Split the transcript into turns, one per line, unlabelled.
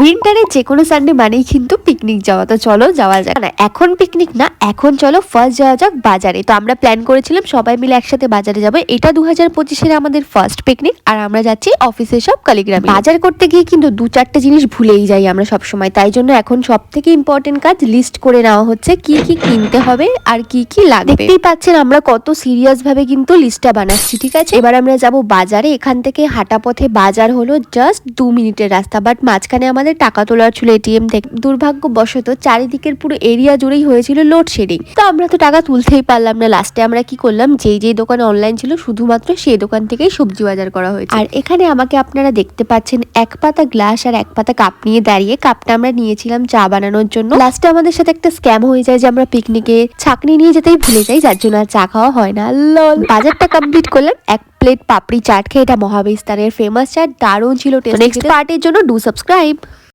উইন্টারে যে কোনো সানডে মানেই কিন্তু পিকনিক যাওয়া। তো চলো যাওয়া যাক। না এখন পিকনিক না, এখন চলো ফার্স্ট যাওয়া যাক বাজারে। তো আমরা প্ল্যান করেছিলাম সবাই মিলে একসাথে বাজারে যাবো। এটা 2025-এর আমাদের ফার্স্ট পিকনিক, আর আমরা যাচ্ছি অফিসের সব কলিগরা মিলে। বাজার করতে গিয়ে কিন্তু 2-4টে জিনিস ভুলেই যাই আমরা সব সময়, তাই জন্য এখন সব থেকে ইম্পর্টেন্ট কাজ লিস্ট করে নেওয়া হচ্ছে কি কি কিনতে হবে আর কি কি লাগবে। দেখতেই পাচ্ছেন আমরা কত সিরিয়াস ভাবে কিন্তু লিস্টটা বানাচ্ছি, ঠিক আছে। এবার আমরা যাব বাজারে। এখান থেকে হাঁটা পথে বাজার হলো জাস্ট 2 মিনিটের রাস্তা, বাট মাঝখানে আমাদের টাকা তোলার ছিল এটিএম থেকে। দুর্ভাগ্যবশত চারিদিকের পুরো এরিয়া জুড়েই হয়েছিল লোডশেডিং, তো আমরা তো টাকা তুলতেই পারলাম না। লাস্টে আমরা কি করলাম, যেই দোকানে অনলাইন ছিল শুধুমাত্র সেই দোকান থেকেই সবজি বাজার করা হয়েছে। আর এখানে আমাকে আপনারা দেখতে পাচ্ছেন এক পাতা গ্লাস আর এক পাতা কাপ নিয়ে দাঁড়িয়ে। কাপটা আমরা নিয়েছিলাম চা বানানোর জন্য। লাস্টে আমাদের সাথে একটা স্ক্যাম হয়ে যায় যে আমরা পিকনিকে ছাকনি নিয়ে যেতেই ভুলে যাই, যার জন্য আর চা খাওয়া হয় না। লল। বাজারটা কমপ্লিট করলাম। এক প্লেট পাপড়ি চাট খেয়ে, এটা মহাবিস্তানের ফেমাস চাট, দারুণ ছিল টেস্ট। নেক্সট পার্টের জন্য ডু সাবস্ক্রাইব।